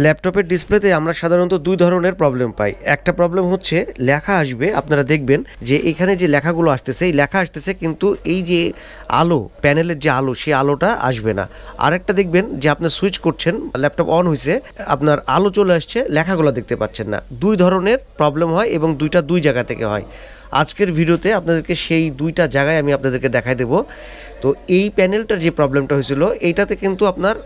ল্যাপটপের ডিসপ্লেতে আমরা সাধারণত দুই ধরনের প্রবলেম পাই। একটা প্রবলেম হচ্ছে লেখা আসবে, আপনারা দেখবেন যে এখানে যে লেখাগুলো আসতেছে এই লেখা আসতেছে কিন্তু এই যে আলো, প্যানেলের যে আলো সেই আলোটা আসবে না। আরেকটা দেখবেন যে আপনি সুইচ করছেন, ল্যাপটপ অন হয়েছে, আপনার আলো চলে আসছে, লেখাগুলো দেখতে পাচ্ছেন না। দুই ধরনের প্রবলেম হয় এবং দুইটা দুই জায়গা থেকে হয়। আজকের ভিডিওতে আপনাদেরকে সেই দুইটা জায়গায় আমি আপনাদেরকে দেখাই দেব। তো এই প্যানেলটার যে প্রবলেমটা হয়েছিল এইটাতে কিন্তু আপনার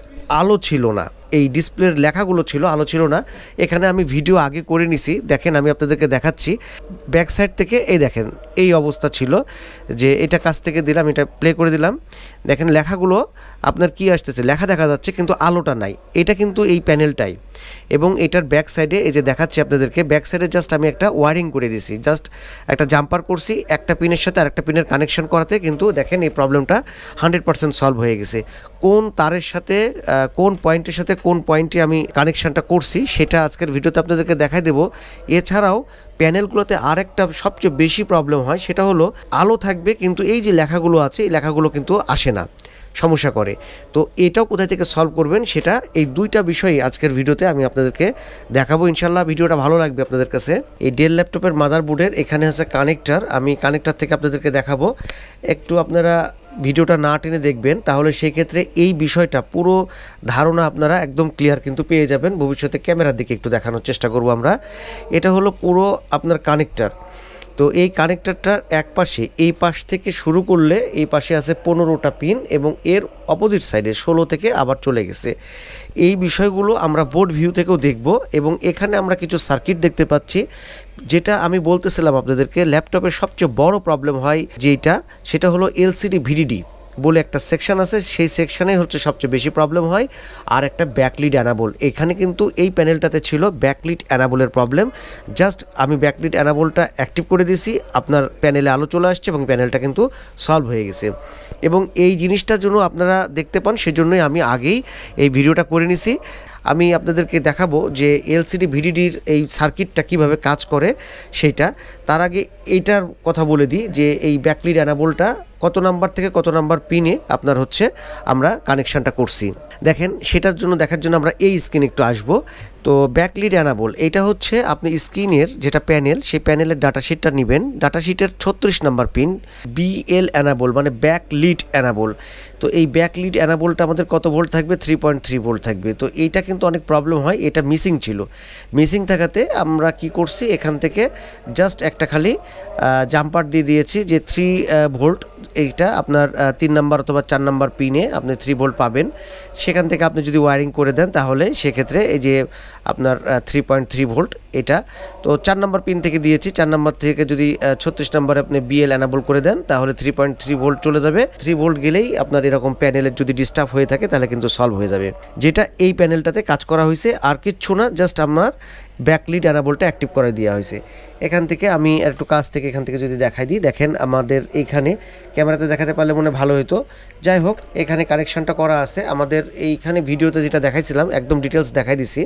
আলো ছিল না, এই ডিসপ্লের লেখাগুলো ছিল, আলো ছিল না। এখানে আমি ভিডিও আগে করে নিছি, দেখেন আমি আপনাদেরকে দেখাচ্ছি। ব্যাক সাইড থেকে এই দেখেন এই অবস্থা ছিল, যে এটা কাছ থেকে দিলাম, এটা প্লে করে দিলাম, দেখেন লেখাগুলো আপনার কি আসতেছে, লেখা দেখা যাচ্ছে কিন্তু আলোটা নাই। এটা কিন্তু এই প্যানেলটাই। এবং এটার ব্যাক সাইডে এই যে দেখাচ্ছি আপনাদেরকে, ব্যাক সাইডে জাস্ট আমি একটা ওয়ারিং করে দিয়েছি, জাস্ট একটা জাম্পার করছি একটা পিনের সাথে আরেকটা পিনের কানেকশন করাতে, কিন্তু দেখেন এই প্রবলেমটা 100% সলভ হয়ে গেছে। কোন তারের সাথে কোন পয়েন্টের সাথে কোন পয়েন্টে আমি কানেকশানটা করছি সেটা আজকের ভিডিওতে আপনাদেরকে দেখাই দেবো। এছাড়াও প্যানেলগুলোতে আরেকটা সবচেয়ে বেশি প্রবলেম হয়, সেটা হলো আলো থাকবে কিন্তু এই যে লেখাগুলো আছে এই লেখাগুলো কিন্তু আসে না, সমস্যা করে। তো এটাও কোথায় থেকে সলভ করবেন সেটা, এই দুইটা বিষয়ই আজকের ভিডিওতে আমি আপনাদেরকে দেখাবো। ইনশাল্লাহ ভিডিওটা ভালো লাগবে আপনাদের কাছে। এই ডেল ল্যাপটপের মাদারবোর্ডের এখানে আছে কানেক্টর, আমি কানেক্টর থেকে আপনাদেরকে দেখাবো। একটু আপনারা ভিডিওটা না টেনে দেখবেন, তাহলে সেক্ষেত্রে এই বিষয়টা পুরো ধারণা আপনারা একদম ক্লিয়ার কিন্তু পেয়ে যাবেন। ভবিষ্যতে ক্যামেরার দিকে একটু দেখানোর চেষ্টা করব আমরা। এটা হলো পুরো আপনার কানেক্টর। তো এই কানেক্টরটার এক পাশে, এই পাশ থেকে শুরু করলে এই পাশে আছে 15টা পিন এবং এর অপোজিট সাইডে 16 থেকে আবার চলে গেছে। এই বিষয়গুলো আমরা বোর্ড ভিউ থেকেও দেখব। এবং এখানে আমরা কিছু সার্কিট দেখতে পাচ্ছি, যেটা আমি বলতেছিলাম আপনাদেরকে ল্যাপটপের সবচেয়ে বড় প্রবলেম হয় যেটা, সেটা হলো এলসিডি ভিডিডি বলে একটা সেকশন আছে, সেই সেকশনে হচ্ছে সবচেয়ে বেশি প্রবলেম হয়। আর একটা ব্যাকলিড অ্যানাবল, এখানে কিন্তু এই প্যানেলটাতে ছিল ব্যাকলিড অ্যানাবলের প্রবলেম। জাস্ট আমি ব্যাকলিড অ্যানাবলটা অ্যাক্টিভ করে দিয়েছি, আপনার প্যানেলে আলো চলে আসছে এবং প্যানেলটা কিন্তু সলভ হয়ে গেছে। এবং এই জিনিসটার জন্য আপনারা দেখতে পান, সেজন্যই আমি আগেই এই ভিডিওটা করে নিছি। আমি আপনাদেরকে দেখাবো যে এলসিডি ভিডিডির এই সার্কিটটা কিভাবে কাজ করে সেইটা। তার আগে এইটার কথা বলে দিই যে এই ব্যাকলিড অ্যানাবলটা কত নাম্বার থেকে কত নাম্বার পিনে আপনার হচ্ছে আমরা কানেকশানটা করছি দেখেন। সেটার জন্য দেখার জন্য আমরা এই স্ক্রিনে একটু আসবো। তো ব্যাকলিড অ্যানাবল এটা হচ্ছে আপনি স্ক্রিনের যেটা প্যানেল, সেই প্যানেলের ডাটাশিটটা নেবেন। ডাটাশিটের 36 নাম্বার পিন বিএল অ্যানাবল মানে ব্যাকলিড অ্যানাবল। তো এই ব্যাকলিড অ্যানাবলটা আমাদের কত ভোল্ট থাকবে, 3.3 ভোল্ট থাকবে। তো এইটা কিন্তু অনেক প্রবলেম হয়, এটা মিসিং ছিল। মিসিং থাকাতে আমরা কি করছি, এখান থেকে জাস্ট একটা খালি জাম্পার দিয়ে দিয়েছি যে 3 ভোল্ট। এইটা আপনার 3 নাম্বার অথবা 4 নাম্বার পিনে আপনি 3 ভোল্ট পাবেন। সেখান থেকে আপনি যদি ওয়ারিং করে দেন তাহলে সেক্ষেত্রে এই যে আপনার 3.3 ভোল্ট এটা। তো 4 নাম্বার পিন থেকে দিয়েছি, 4 নাম্বার থেকে যদি 36 নাম্বারে আপনি বিএল অ্যানাবল করে দেন তাহলে 3.3 ভোল্ট চলে যাবে। 3 ভোল্ট গেলেই আপনার এরকম প্যানেলের যদি ডিস্টার্ব হয়ে থাকে তাহলে কিন্তু সলভ হয়ে যাবে, যেটা এই প্যানেলটাতে কাজ করা হয়েছে। আর কিচ্ছু না, জাস্ট আমার ব্যাকলিড অ্যানাবলটা অ্যাক্টিভ করে দেওয়া হয়েছে। এখান থেকে আমি একটু কাছ থেকে এখান থেকে যদি দেখাই দিই, দেখেন আমাদের এইখানে ক্যামেরাতে দেখাতে পারলে মনে ভালো হতো। যাই হোক, এখানে কানেকশনটা করা আছে আমাদের। এইখানে ভিডিওতে যেটা দেখাইছিলাম একদম ডিটেলস দেখাই দিছি।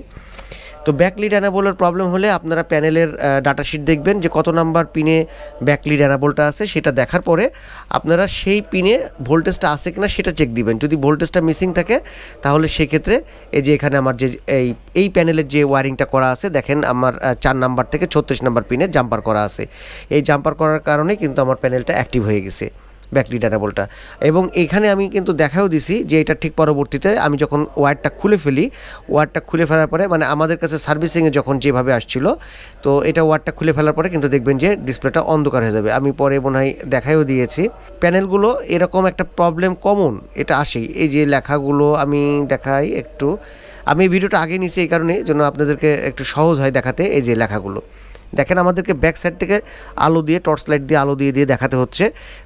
তো ব্যাকলিড অ্যানাবলের প্রবলেম হলে আপনারা প্যানেলের ডাটাশিট দেখবেন যে কত নাম্বার পিনে ব্যাকলিড অ্যানাবলটা আছে, সেটা দেখার পরে আপনারা সেই পিনে ভোল্টেজটা আছে কিনা সেটা চেক দিবেন। যদি ভোল্টেজটা মিসিং থাকে তাহলে সেক্ষেত্রে এই যে এখানে আমার যে এই প্যানেলের যে ওয়ারিংটা করা আছে, দেখেন আমার 4 নাম্বার থেকে 36 নাম্বার পিনে জাম্পার করা আছে। এই জাম্পার করার কারণে কিন্তু আমার প্যানেলটা অ্যাক্টিভ হয়ে গেছে, ব্যাকলিড অ্যানাবলটা। এবং এখানে আমি কিন্তু দেখাও দিছি যে এটা ঠিক পরবর্তীতে আমি যখন ওয়্যারটা খুলে ফেলি, ওয়্যারটা খুলে ফেলার পরে মানে আমাদের কাছে সার্ভিসিংয়ে যখন যেভাবে আসছিল, তো এটা ওয়্যারটা খুলে ফেলার পরে কিন্তু দেখবেন যে ডিসপ্লেটা অন্ধকার হয়ে যাবে। আমি পরে মনে হয় দেখাইও দিয়েছি। প্যানেলগুলো এরকম একটা প্রবলেম কমন এটা আসেই। এই যে লেখাগুলো আমি দেখাই একটু, আমি এই ভিডিওটা আগে নিয়েছি এই কারণে জন্য আপনাদেরকে একটু সহজ হয় দেখাতে। এই যে লেখাগুলো দেখেন, আমাদেরকে ব্যাক সাইড থেকে আলো দিয়ে, টর্চ লাইট দিয়ে আলো দিয়ে দিয়ে দেখাতে হচ্ছে।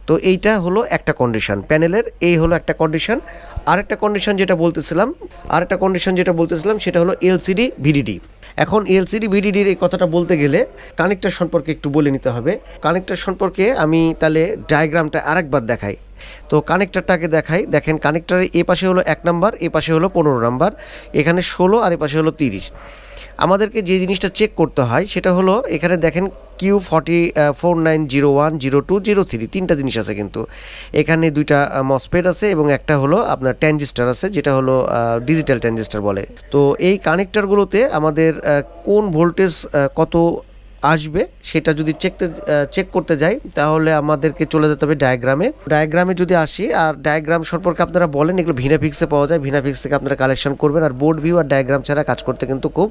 তো এইটা হলো একটা কন্ডিশন প্যানেলের, এই হলো একটা কন্ডিশন। আরেকটা কন্ডিশন যেটা বলতেছিলাম সেটা হলো এলসিডি ভিডিডি। এখন এলসিডি ভিডিডির এই কথাটা বলতে গেলে কানেক্টর সম্পর্কে একটু বলে নিতে হবে। কানেক্টর সম্পর্কে আমি তাহলে ডায়াগ্রামটা আরেকবার দেখাই। তো কানেক্টরটাকে দেখাই, দেখেন কানেক্টরের এ পাশে হলো 1 নাম্বার, এ পাশে হলো 15 নাম্বার, এখানে 16 আর এ পাশে হলো 30। আমাদেরকে যে জিনিসটা চেক করতে হয় সেটা হলো এখানে দেখেন Q49010203 তিনটা জিনিস আছে, কিন্তু এখানে দুইটা মসফেট আছে এবং একটা হলো আপনার ট্রানজিস্টর আছে, যেটা হলো ডিজিটাল ট্রানজিস্টর বলে। তো এই কানেক্টরগুলোতে আমাদের কোন ভোল্টেজ কত আসবে সেটা যদি চেক করতে যাই তাহলে আমাদেরকে চলে যেতে হবে ডায়াগ্রামে যদি আসি, আর ডায়াগ্রাম সম্পর্কে আপনারা বলেন এগুলো ভিনাফিক্সে পাওয়া যায়, ভিনাফিক্স থেকে আপনারা কালেকশন করবেন। আর বোর্ড ভিউ আর ডায়াগ্রাম ছাড়া কাজ করতে কিন্তু খুব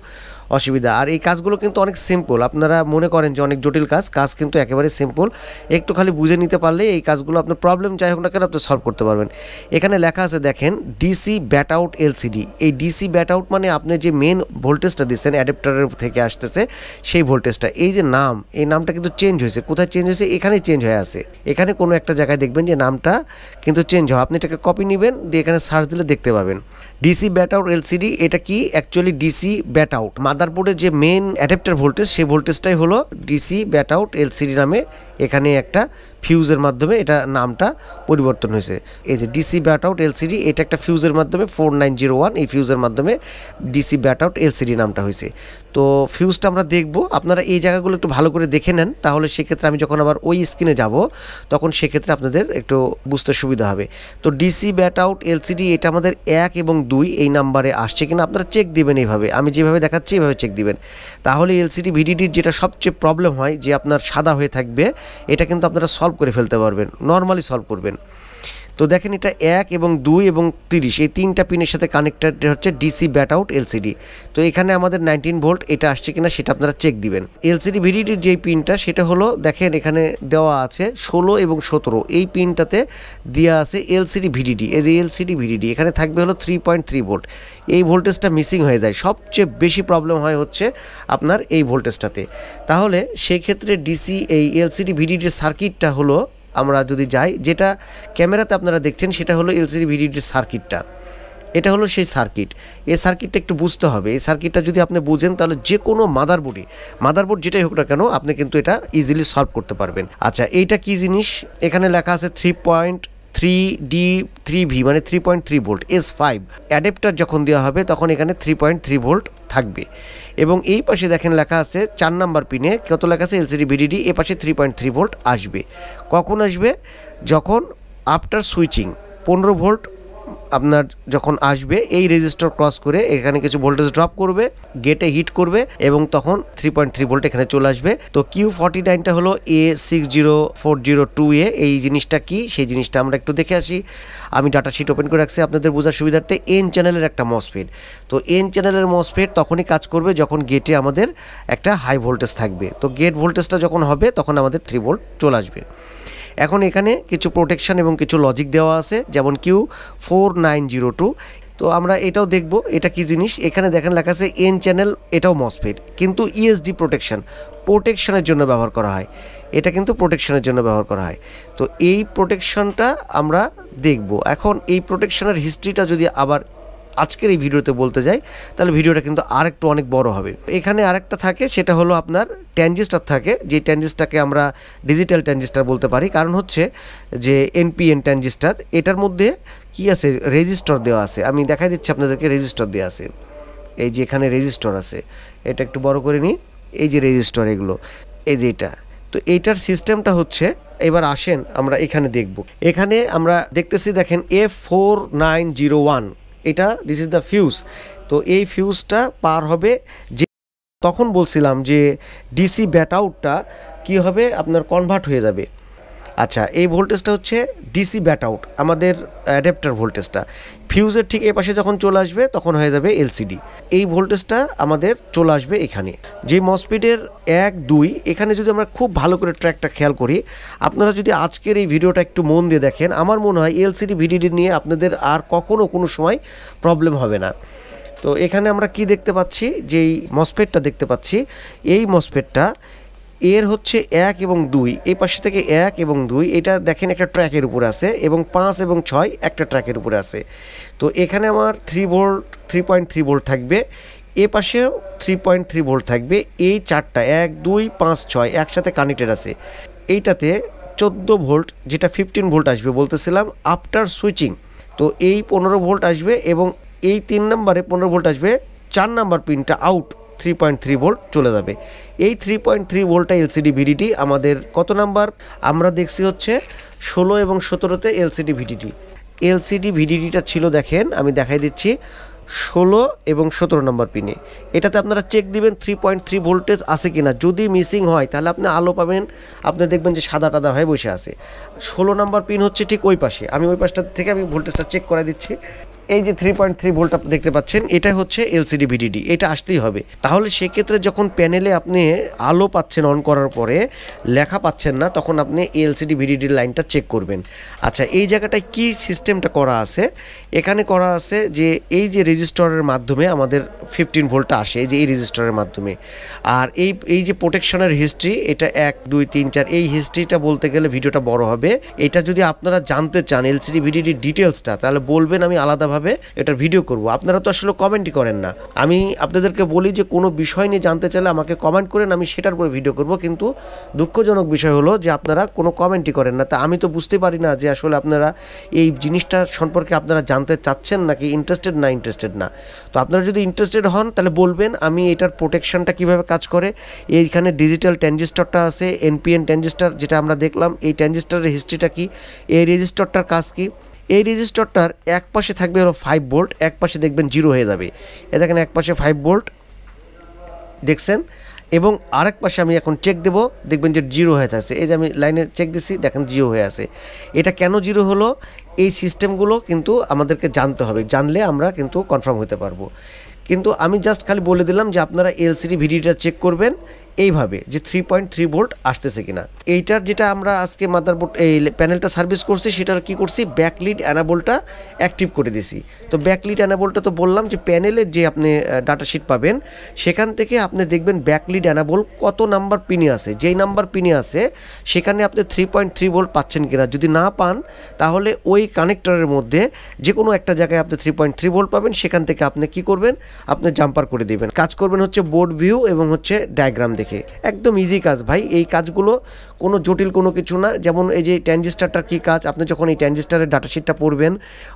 অসুবিধা। আর এই কাজগুলো কিন্তু অনেক সিম্পল, আপনারা মনে করেন যে অনেক জটিল কাজ কিন্তু একেবারে সিম্পল, একটু খালি বুঝে নিতে পারলে এই কাজগুলো আপনার প্রবলেম যাই হোক না কেন আপনি সলভ করতে পারবেন। এখানে লেখা আছে দেখেন ডিসি ব্যাট আউট এলসিডি। এই ডিসি ব্যাট আউট মানে আপনি যে মেন ভোল্টেজটা দিচ্ছেন অ্যাডাপ্টারের থেকে আসতেছে সেই ভোল্টেজটা। এই যে এই নামটা কিন্তু চেঞ্জ হয়েছে, কোথায় চেঞ্জ হয়েছে? এখানেই চেঞ্জ হয়ে আছে, এখানে কোনো একটা জায়গায় দেখবেন যে নামটা কিন্তু চেঞ্জ হয়। আপনি এটাকে কপি নেবেন, দিয়ে এখানে সার্চ দিলে দেখতে পাবেন ডিসি ব্যাট আউট এলসিডি। এটা কি অ্যাকচুয়ালি ডিসি ব্যাট আউট, মাদারবোর্ডের যে মেন অ্যাডাপ্টার ভোল্টেজ সেই ভোল্টেজটাই হলো ডিসি ব্যাট আউট এলসিডি নামে। এখানে একটা ফিউজের মাধ্যমে এটা নামটা পরিবর্তন হয়েছে। এই যে ডিসি ব্যাট আউট এলসিডি, এটা একটা ফিউজের মাধ্যমে 4901, এই ফিউজের মাধ্যমে ডিসি ব্যাট আউট এলসিডি নামটা হয়েছে। তো ফিউজটা আমরা দেখব, আপনারা এই জায়গাগুলো একটু ভালো করে দেখে নেন, তাহলে সেক্ষেত্রে আমি যখন আবার ওই স্ক্রিনে যাব তখন সেক্ষেত্রে আপনাদের একটু বুঝতে সুবিধা হবে। তো ডিসি ব্যাট আউট এলসিডি এটা আমাদের 1 এবং 2 এই নাম্বারে আসছে কিনা আপনারা চেক দিবেন। এইভাবে আমি যেভাবে দেখাচ্ছি এইভাবে চেক দিবেন, তাহলে এলসিডি ভিডিডির যেটা সবচেয়ে প্রবলেম হয় যে আপনার সাদা হয়ে থাকবে, এটা কিন্তু আপনারা সলভ করে ফেলতে পারবেন, নর্মালি সলভ করবেন। তো দেখেন এটা 1 এবং 2 এবং 30 এই তিনটা পিনের সাথে কানেক্টেড হচ্ছে ডিসি ব্যাট আউট এলসিডি। তো এখানে আমাদের 19 ভোল্ট এটা আসছে কিনা সেটা আপনারা চেক দিবেন। এলসিডি ভিডিডির যেই পিনটা সেটা হলো দেখেন এখানে দেওয়া আছে 16 এবং 17, এই পিনটাতে দেওয়া আছে এলসিডি ভিডিডি। এই যে এলসিডি ভিডিডি এখানে থাকবে হলো 3.3 ভোল্ট, এই ভোল্টেজটা মিসিং হয়ে যায়, সবচেয়ে বেশি প্রবলেম হয় হচ্ছে আপনার এই ভোল্টেজটাতে। তাহলে সেই ক্ষেত্রে ডিসি এই এলসিডি ভিডিডির সার্কিটটা হলো, আমরা যদি যাই যেটা ক্যামেরাতে আপনারা দেখছেন সেটা হলো এলসিডি ভিডিডির সার্কিটটা, এটা হলো সেই সার্কিট। এই সার্কিটটা একটু বুঝতে হবে, এই সার্কিটটা যদি আপনি বুঝেন তাহলে যে কোনো মাদারবোর্ড যেটাই হোক না কেন আপনি কিন্তু এটা ইজিলি সলভ করতে পারবেন। আচ্ছা এইটা কি জিনিস? এখানে লেখা আছে 3.3D3V মানে 3.3 ভোল্ট S5 অ্যাডাপ্টার যখন দেওয়া হবে তখন এখানে 3.3 ভোল্ট থাকবে। এবং এই পাশে দেখেন লেখা আছে 4 নাম্বার পিনে কত লেখা আছে এলসিডি ভিডিডি, এ পাশে 3.3 ভোল্ট আসবে। কখন আসবে? যখন আফটার সুইচিং 15 ভোল্ট আপনার যখন আসবে, এই রেজিস্টার ক্রস করে এখানে কিছু ভোল্টেজ ড্রপ করবে, গেটে হিট করবে এবং তখন 3.3 ভোল্ট এখানে চলে আসবে। তো Q49টা হলো A60402A। এই জিনিসটা কি সেই জিনিসটা আমরা একটু দেখে আসি। আমি ডাটা শিট ওপেন করে রাখছি আপনাদের বোঝার সুবিধার্থে। এন চ্যানেলের একটা মসফেট, তো এন চ্যানেলের মসফেট তখনই কাজ করবে যখন গেটে আমাদের একটা হাই ভোল্টেজ থাকবে। তো গেট ভোল্টেজটা যখন হবে তখন আমাদের 3 ভোল্ট চলে আসবে। এখন এখানে কিছু প্রোটেকশন এবং কিছু লজিক দেওয়া আছে, যেমন Q4902। তো আমরা এটাও দেখব এটা কি জিনিস। এখানে দেখেন লেখা আছে এন চ্যানেল, এটাও মসফেট কিন্তু ইএসডি প্রোটেকশনের জন্য ব্যবহার করা হয়, এটা কিন্তু প্রোটেকশনের জন্য ব্যবহার করা হয়। তো এই প্রোটেকশনটা আমরা দেখব। এখন এই প্রোটেকশনের হিস্ট্রিটা যদি আবার আজকের এই ভিডিওতে বলতে যাই তাহলে ভিডিওটা কিন্তু আরেকটু অনেক বড় হবে। এখানে আরেকটা থাকে সেটা হলো আপনার ট্রানজিস্টর থাকে, যে ট্রানজিস্টরটাকে আমরা ডিজিটাল ট্রানজিস্টর বলতে পারি, কারণ হচ্ছে যে এনপিএন ট্রানজিস্টর, এটার মধ্যে কি আছে রেজিস্টর দেওয়া আছে। আমি দেখাই দিচ্ছি আপনাদেরকে, রেজিস্টর দেওয়া আছে, এই যে এখানে রেজিস্টর আছে, এটা একটু বড় করে নিই, এই যে রেজিস্টর এগুলো, এই যে এটা। তো এইটার সিস্টেমটা হচ্ছে, এবার আসেন আমরা এখানে দেখব। এখানে আমরা দেখতেছি দেখেন F4901, এটা দিস ইজ দ্য ফিউজ। তো এই ফিউজটা পার হবে, যে তখন বলছিলাম যে ডিসি ব্যাট আউটটা কী হবে আপনার কনভার্ট হয়ে যাবে। আচ্ছা এই ভোল্টেজটা হচ্ছে ডিসি ব্যাট আউট, আমাদের অ্যাডাপ্টার ভোল্টেজটা ফিউজের ঠিক এই পাশে যখন চলে আসবে তখন হয়ে যাবে এলসিডি। এই ভোল্টেজটা আমাদের চলে আসবে এখানে, যে মসফেটের 1, 2 এখানে যদি আমরা খুব ভালো করে ট্র্যাকটা খেয়াল করি, আপনারা যদি আজকের এই ভিডিওটা একটু মন দিয়ে দেখেন, আমার মনে হয় এলসিডি ভিডিডি নিয়ে আপনাদের আর কখনো কোনো সময় প্রবলেম হবে না। তো এখানে আমরা কি দেখতে পাচ্ছি, যেই মসফেটটা দেখতে পাচ্ছি, এই মসফেটটা এর হচ্ছে 1 এবং 2, এই পাশে থেকে 1 এবং 2 এটা দেখেন একটা ট্র্যাকের উপরে আছে, এবং 5 এবং 6 একটা ট্র্যাকের উপরে আছে। তো এখানে আমার 3.3 ভোল্ট থাকবে, এ পাশেও 3.3 ভোল্ট থাকবে। এই চারটা 1, 2, 5, 6 একসাথে কানেক্টেড আছে। এইটাতে 14 ভোল্ট যেটা 15 ভোল্ট আসবে বলতেছিলাম আফটার সুইচিং। তো এই 15 ভোল্ট আসবে, এবং এই 3 নম্বরে 15 ভোল্ট আসবে। 4 নাম্বার পিনটা আউট, 3.3 ভোল্ট চলে যাবে। এই 3.3 ভোল্টটা এলসিডি ভিডিটি আমাদের কত নাম্বার আমরা দেখছি হচ্ছে 16 এবং 17তে এলসিডি ভিডিটি। এলসিডি ভিডিটিটা ছিল দেখেন আমি দেখাই দিচ্ছি 16 এবং 17 নম্বর পিনে। এটাতে আপনারা চেক দিবেন 3.3 ভোল্টেজ আছে কিনা। যদি মিসিং হয় তাহলে আপনি আলো পাবেন, আপনি দেখবেন যে সাদা টাদা হয়ে বসে আছে। 16 নম্বর পিন হচ্ছে ঠিক ওই পাশে, আমি ওই পাশটা থেকে আমি ভোল্টেজটা চেক করে দিচ্ছি। এই যে 3.3 ভোল্ট আপনি দেখতে পাচ্ছেন এটা হচ্ছে এলসিডি ভিডিডি, এটা আসতেই হবে। তাহলে সেক্ষেত্রে যখন প্যানেলে আপনি আলো পাচ্ছেন অন করার পরে লেখা পাচ্ছেন না, তখন আপনি এলসিডি ভিডিডির লাইনটা চেক করবেন। আচ্ছা, এই জায়গাটায় কি সিস্টেমটা করা আছে, এখানে করা আছে যে এই যে রেজিস্টরের মাধ্যমে আমাদের 15 ভোল্টটা আসে, এই যে এই রেজিস্টরের মাধ্যমে। আর এই যে প্রোটেকশনের হিস্ট্রি, এটা 1 2 3 4, এই হিস্ট্রিটা বলতে গেলে ভিডিওটা বড় হবে। এটা যদি আপনারা জানতে চান এলসিডি ভিডিডির ডিটেলসটা, তাহলে বলবেন, আমি আলাদাভাবে এটার ভিডিও করব। আপনারা তো আসলে কমেন্টই করেন না। আমি আপনাদেরকে বলি যে কোনো বিষয় নিয়ে জানতে চাইলে আমাকে কমেন্ট করেন, আমি সেটার উপরে ভিডিও করব। কিন্তু দুঃখজনক বিষয় হলো যে আপনারা কোনো কমেন্টই করেন না। তা আমি তো বুঝতে পারি না যে আসলে আপনারা এই জিনিসটা সম্পর্কে আপনারা জানতে চাচ্ছেন নাকি ইন্টারেস্টেড না। তো আপনারা যদি ইন্টারেস্টেড হন তাহলে বলবেন, আমি এটার প্রোটেকশনটা কিভাবে কাজ করে। এইখানে ডিজিটাল ট্রানজিস্টরটা আছে, এনপিএন ট্রানজিস্টর যেটা আমরা দেখলাম, এই ট্রানজিস্টরের হিস্ট্রিটা কি, এই রেজিস্টরটার কাজ কি। এই রেজিস্টরটার এক পাশে থাকবে হলো 5 ভোল্ট, এক পাশে দেখবেন 0 হয়ে যাবে। এ দেখেন এক পাশে 5 ভোল্ট দেখছেন, এবং আরেক পাশে আমি এখন চেক দেব, দেখবেন যে 0 হয়ে আছে। এই যে আমি লাইনে চেক দিছি, দেখেন 0 হয়ে আছে। এটা কেন 0 হলো, এই সিস্টেমগুলো কিন্তু আমাদেরকে জানতে হবে, জানলে আমরা কিন্তু কনফার্ম হতে পারবো। কিন্তু আমি জাস্ট খালি বলে দিলাম যে আপনারা এলসিডি ভিডিওটা চেক করবেন এইভাবে যে 3.3 ভোল্ট আসতেছে কিনা। এইটার যেটা আমরা আজকে মাদারবোর্ড এই প্যানেলটা সার্ভিস করছি, সেটার কি করছি, ব্যাকলিড অ্যানাবলটা অ্যাক্টিভ করে দিছি। তো ব্যাকলিড অ্যানাবলটা তো বললাম যে প্যানেলের যে আপনি ডাটা শিট পাবেন সেখান থেকে আপনি দেখবেন ব্যাকলিড অ্যানাবল কত নাম্বার পিনে আছে, যেই নাম্বার পিনে আছে সেখানে আপনি 3.3 ভোল্ট পাচ্ছেন কিনা। যদি না পান তাহলে ওই কানেক্টরের মধ্যে যে কোনো একটা জায়গায় আপনি 3.3 ভোল্ট পাবেন, সেখান থেকে আপনি কি করবেন, আপনি জাম্পার করে দিবেন। কাজ করবেন হচ্ছে বোর্ড ভিউ এবং হচ্ছে ডায়াগ্রাম দেখে। একদম ইজি কাজ ভাই, এই কাজগুলো কোনো জটিল কোনো কিছু না। যেমন এই যে ট্রানজিস্টরটার কী কাজ, আপনি যখন এই ট্রানজিস্টরের ডাটাশিটটা পড়বেন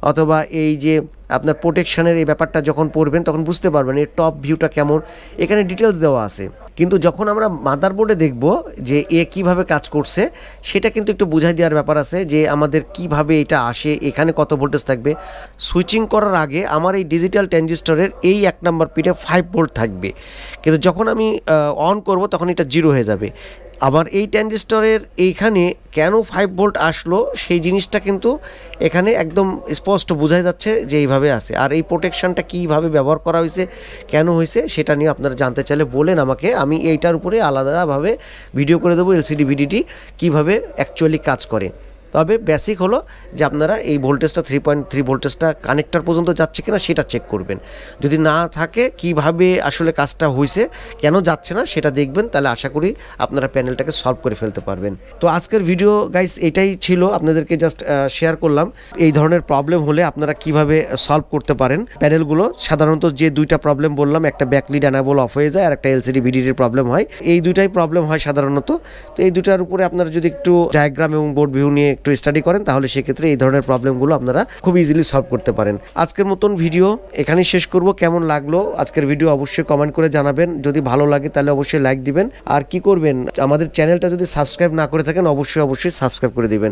অথবা এই যে আপনার প্রোটেকশনের এই ব্যাপারটা যখন পড়বেন তখন বুঝতে পারবেন এর টপ ভিউটা কেমন, এখানে ডিটেলস দেওয়া আছে। কিন্তু যখন আমরা মাদারবোর্ডে দেখব যে এ কীভাবে কাজ করছে, সেটা কিন্তু একটু বুঝাই দেওয়ার ব্যাপার আছে যে আমাদের কিভাবে এটা আসে, এখানে কত ভোল্টেজ থাকবে। সুইচিং করার আগে আমার এই ডিজিটাল ট্রানজিস্টরের এই 1 নম্বর পিনে 5 ভোল্ট থাকবে, কিন্তু যখন আমি অন করব তখন এটা 0 হয়ে যাবে। আবার এই ট্রানজিস্টরের এইখানে কেন 5 ভোল্ট আসলো সেই জিনিসটা কিন্তু এখানে একদম স্পষ্ট বোঝা যাচ্ছে যে এইভাবে আছে। আর এই প্রোটেকশনটা কীভাবে ব্যবহার করা হয়েছে, কেন হয়েছে, সেটা নিয়ে আপনারা জানতে চাইলে বলেন আমাকে, আমি এইটার উপরে আলাদাভাবে ভিডিও করে দেবো এলসিডি ভিডিটি কীভাবে অ্যাকচুয়ালি কাজ করে। তবে বেসিক হলো যে আপনারা এই ভোল্টেজটা 3.3 ভোল্টেজটা কানেক্টর পর্যন্ত যাচ্ছে কিনা সেটা চেক করবেন। যদি না থাকে কিভাবে আসলে কাজটা হয়েছে, কেন যাচ্ছে না সেটা দেখবেন, তাহলে আশা করি আপনারা প্যানেলটাকে সলভ করে ফেলতে পারবেন। তো আজকের ভিডিও গাইস এটাই ছিল, আপনাদেরকে জাস্ট শেয়ার করলাম এই ধরনের প্রবলেম হলে আপনারা কিভাবে সলভ করতে পারেন প্যানেলগুলো। সাধারণত যে দুইটা প্রবলেম বললাম, একটা ব্যাকলিড অ্যানাবল অফ হয়ে যায় আর একটা এলসিডি ভিডিডির প্রবলেম হয়, এই দুইটাই প্রবলেম হয় সাধারণত। তো এই দুটার উপরে আপনারা যদি একটু ডায়াগ্রাম এবং বোর্ড ভিউ নিয়ে একটু স্টাডি করেন তাহলে সেক্ষেত্রে এই ধরনের প্রবলেমগুলো আপনারা খুব ইজিলি সলভ করতে পারেন। আজকের মতন ভিডিও এখানেই শেষ করব। কেমন লাগলো আজকের ভিডিও অবশ্যই কমেন্ট করে জানাবেন, যদি ভালো লাগে তাহলে অবশ্যই লাইক দিবেন। আর কি করবেন, আমাদের চ্যানেলটা যদি সাবস্ক্রাইব না করে থাকেন অবশ্যই সাবস্ক্রাইব করে দিবেন।